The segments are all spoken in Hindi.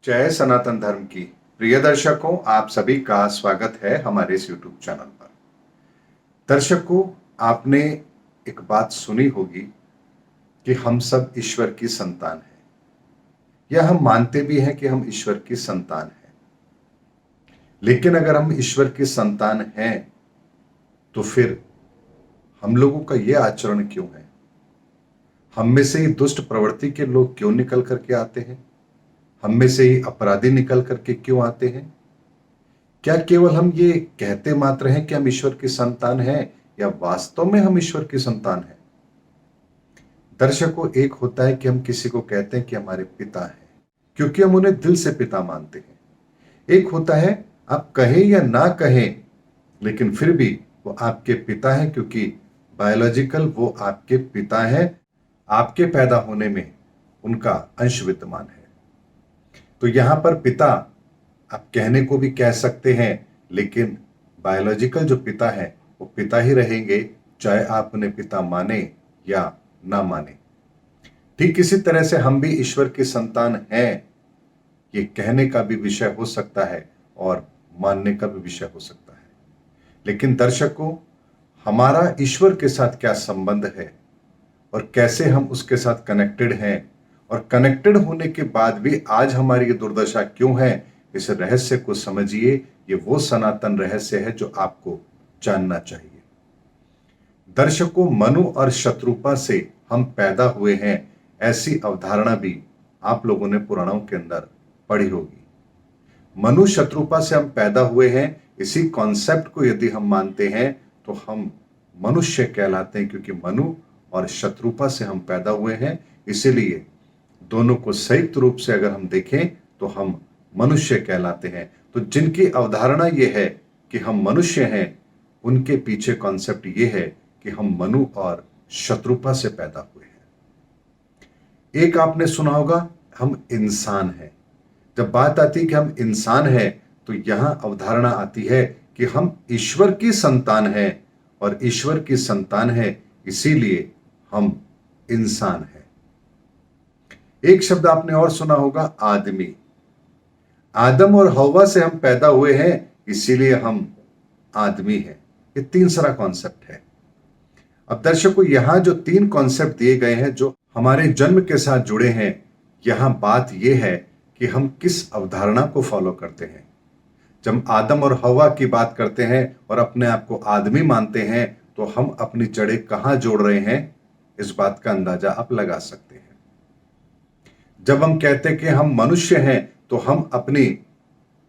जय सनातन धर्म की प्रिय दर्शकों, आप सभी का स्वागत है हमारे इस YouTube चैनल पर। दर्शकों, आपने एक बात सुनी होगी कि हम सब ईश्वर की संतान हैं, या हम मानते भी हैं कि हम ईश्वर की संतान हैं। लेकिन अगर हम ईश्वर की संतान हैं तो फिर हम लोगों का यह आचरण क्यों है? हम में से ही दुष्ट प्रवृत्ति के लोग क्यों निकल करके आते हैं? हम में से ही अपराधी निकल करके क्यों आते हैं? क्या केवल हम ये कहते मात्र हैं कि हम ईश्वर की संतान हैं, या वास्तव में हम ईश्वर की संतान हैं? दर्शकों, एक होता है कि हम किसी को कहते हैं कि हमारे पिता हैं, क्योंकि हम उन्हें दिल से पिता मानते हैं। एक होता है आप कहें या ना कहें, लेकिन फिर भी वो आपके पिता हैं, क्योंकि बायोलॉजिकल वो आपके पिता हैं। आपके पैदा होने में उनका अंश विद्यमान है। तो यहां पर पिता आप कहने को भी कह सकते हैं, लेकिन बायोलॉजिकल जो पिता है वो पिता ही रहेंगे, चाहे आप उन्हें पिता माने या ना माने। ठीक इसी तरह से हम भी ईश्वर की संतान हैं, ये कहने का भी विषय हो सकता है और मानने का भी विषय हो सकता है। लेकिन दर्शकों, हमारा ईश्वर के साथ क्या संबंध है और कैसे हम उसके साथ कनेक्टेड हैं, और कनेक्टेड होने के बाद भी आज हमारी ये दुर्दशा क्यों है, इस रहस्य को समझिए। ये वो सनातन रहस्य है जो आपको जानना चाहिए। दर्शकों, मनु और शत्रुपा से हम पैदा हुए हैं, ऐसी अवधारणा भी आप लोगों ने पुराणों के अंदर पढ़ी होगी। मनु शत्रुपा से हम पैदा हुए हैं, इसी कॉन्सेप्ट को यदि हम मानते हैं तो हम मनुष्य कहलाते हैं, क्योंकि मनु और शत्रुपा से हम पैदा हुए हैं। इसीलिए दोनों को संयुक्त रूप से अगर हम देखें तो हम मनुष्य कहलाते हैं। तो जिनकी अवधारणा यह है कि हम मनुष्य हैं, उनके पीछे कॉन्सेप्ट यह है कि हम मनु और शत्रुपा से पैदा हुए हैं। एक आपने सुना होगा, हम इंसान हैं। जब बात आती है कि हम इंसान हैं, तो यहां अवधारणा आती है कि हम ईश्वर की संतान हैं, और ईश्वर की संतान है इसीलिए हम इंसान हैं। एक शब्द आपने और सुना होगा, आदमी। आदम और हव्वा से हम पैदा हुए हैं, इसीलिए हम आदमी हैं। ये तीन सारा कॉन्सेप्ट है। अब दर्शकों, यहां जो तीन कॉन्सेप्ट दिए गए हैं जो हमारे जन्म के साथ जुड़े हैं, यहां बात यह है कि हम किस अवधारणा को फॉलो करते हैं। जब आदम और हव्वा की बात करते हैं और अपने आप को आदमी मानते हैं, तो हम अपनी जड़ें कहां जोड़ रहे हैं, इस बात का अंदाजा आप लगा सकते हैं। जब हम कहते हैं कि हम मनुष्य हैं, तो हम अपनी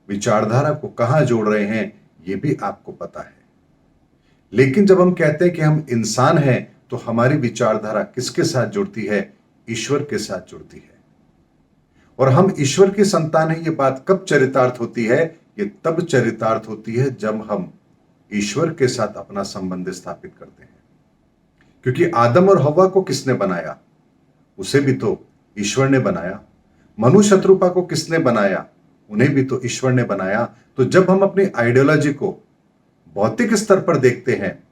विचारधारा को कहां जोड़ रहे हैं, यह भी आपको पता है। लेकिन जब हम कहते हैं कि हम इंसान हैं, तो हमारी विचारधारा किसके साथ जुड़ती है? ईश्वर के साथ जुड़ती है। और हम ईश्वर की संतान हैं, ये बात कब चरितार्थ होती है? ये तब चरितार्थ होती है जब हम ईश्वर के साथ अपना संबंध स्थापित करते हैं। क्योंकि आदम और हव्वा को किसने बनाया? उसे भी तो ईश्वर ने बनाया। मनु शत्रुपा को किसने बनाया? उन्हें भी तो ईश्वर ने बनाया। तो जब हम अपनी आइडियोलॉजी को भौतिक स्तर पर देखते हैं,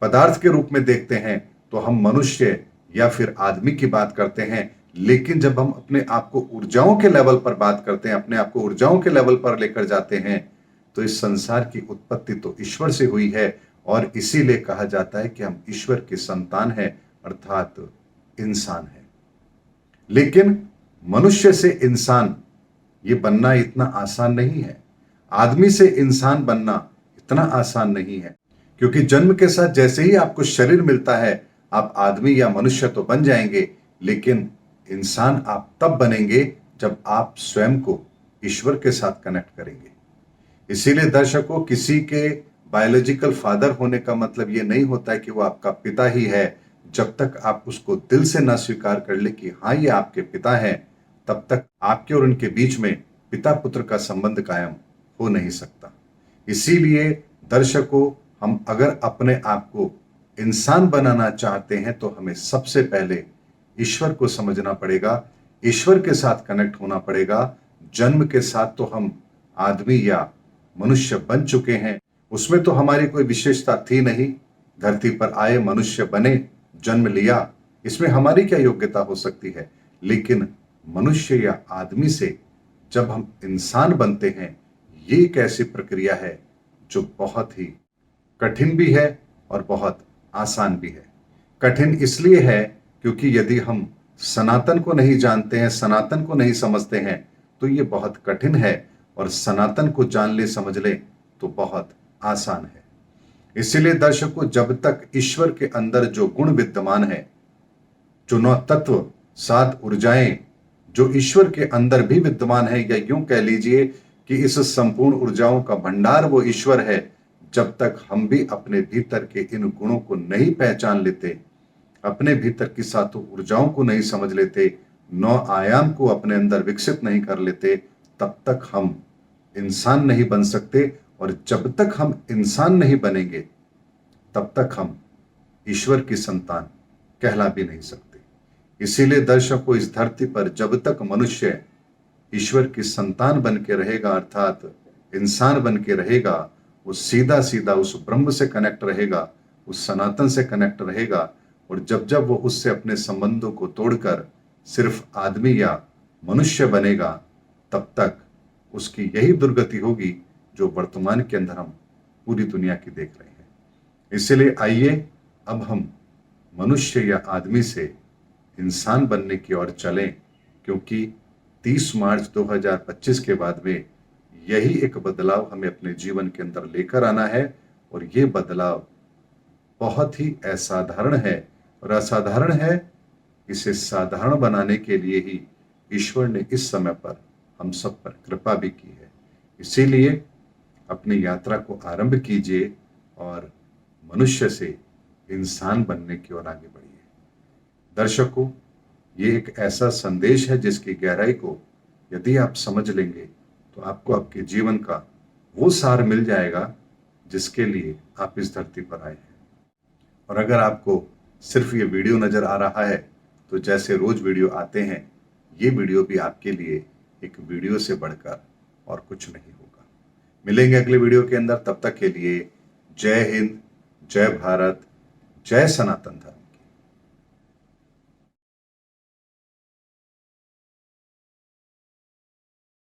पदार्थ के रूप में देखते हैं, तो हम मनुष्य या फिर आदमी की बात करते हैं। लेकिन जब हम अपने आप को ऊर्जाओं के लेवल पर बात करते हैं, अपने आप को ऊर्जाओं के लेवल पर लेकर जाते हैं, तो इस संसार की उत्पत्ति तो ईश्वर से हुई है, और इसीलिए कहा जाता है कि हम ईश्वर की संतान हैं, अर्थात इंसान हैं। लेकिन मनुष्य से इंसान ये बनना इतना आसान नहीं है। आदमी से इंसान बनना इतना आसान नहीं है, क्योंकि जन्म के साथ जैसे ही आपको शरीर मिलता है, आप आदमी या मनुष्य तो बन जाएंगे, लेकिन इंसान आप तब बनेंगे जब आप स्वयं को ईश्वर के साथ कनेक्ट करेंगे। इसीलिए दर्शकों, किसी के बायोलॉजिकल फादर होने का मतलब यह नहीं होता है कि वो आपका पिता ही है। जब तक आप उसको दिल से ना स्वीकार कर ले कि हाँ, ये आपके पिता हैं, तब तक आपके और उनके बीच में पिता पुत्र का संबंध कायम हो नहीं सकता। इसीलिए दर्शकों, हम अगर अपने आप को इंसान बनाना चाहते हैं, तो हमें सबसे पहले ईश्वर को समझना पड़ेगा, ईश्वर के साथ कनेक्ट होना पड़ेगा। जन्म के साथ तो हम आदमी या मनुष्य बन चुके हैं, उसमें तो हमारी कोई विशेषता थी नहीं। धरती पर आए, मनुष्य बने, जन्म लिया, इसमें हमारी क्या योग्यता हो सकती है? लेकिन मनुष्य या आदमी से जब हम इंसान बनते हैं, ये एक ऐसी प्रक्रिया है जो बहुत ही कठिन भी है और बहुत आसान भी है। कठिन इसलिए है क्योंकि यदि हम सनातन को नहीं जानते हैं, सनातन को नहीं समझते हैं, तो ये बहुत कठिन है, और सनातन को जान ले समझ ले तो बहुत आसान है। इसीलिए दर्शकों, जब तक ईश्वर के अंदर जो गुण विद्यमान है, जो 9 तत्व, 7 ऊर्जाएं जो ईश्वर के अंदर भी विद्यमान है, या यूं कह लीजिए कि इस संपूर्ण ऊर्जाओं का भंडार वो ईश्वर है, जब तक हम भी अपने भीतर के इन गुणों को नहीं पहचान लेते, अपने भीतर की 7 ऊर्जाओं को नहीं समझ लेते, 9 आयाम को अपने अंदर विकसित नहीं कर लेते, तब तक हम इंसान नहीं बन सकते। और जब तक हम इंसान नहीं बनेंगे, तब तक हम ईश्वर की संतान कहला भी नहीं सकते। इसीलिए दर्शकों, इस धरती पर जब तक मनुष्य ईश्वर की संतान बन के रहेगा, अर्थात इंसान बन के रहेगा, वो सीधा सीधा उस ब्रह्म से कनेक्ट रहेगा, उस सनातन से कनेक्ट रहेगा। और जब जब वो उससे अपने संबंधों को तोड़कर सिर्फ आदमी या मनुष्य बनेगा, तब तक उसकी यही दुर्गति होगी जो वर्तमान के अंदर हम पूरी दुनिया की देख रहे हैं। इसलिए आइए अब हम मनुष्य या आदमी से इंसान बनने की ओर चलें, क्योंकि 30 मार्च 2025 के बाद में यही एक बदलाव हमें अपने जीवन के अंदर लेकर आना है। और ये बदलाव बहुत ही असाधारण है, और असाधारण है, इसे साधारण बनाने के लिए ही ईश्वर ने इस समय पर हम सब पर कृपा भी की है। इसीलिए अपनी यात्रा को आरंभ कीजिए और मनुष्य से इंसान बनने की ओर आगे बढ़िए। दर्शकों, ये एक ऐसा संदेश है जिसकी गहराई को यदि आप समझ लेंगे, तो आपको आपके जीवन का वो सार मिल जाएगा जिसके लिए आप इस धरती पर आए हैं। और अगर आपको सिर्फ ये वीडियो नजर आ रहा है, तो जैसे रोज वीडियो आते हैं, ये वीडियो भी आपके लिए एक वीडियो से बढ़कर और कुछ नहीं होगा। मिलेंगे अगले वीडियो के अंदर, तब तक के लिए जय हिंद, जय भारत, जय सनातन धर्म।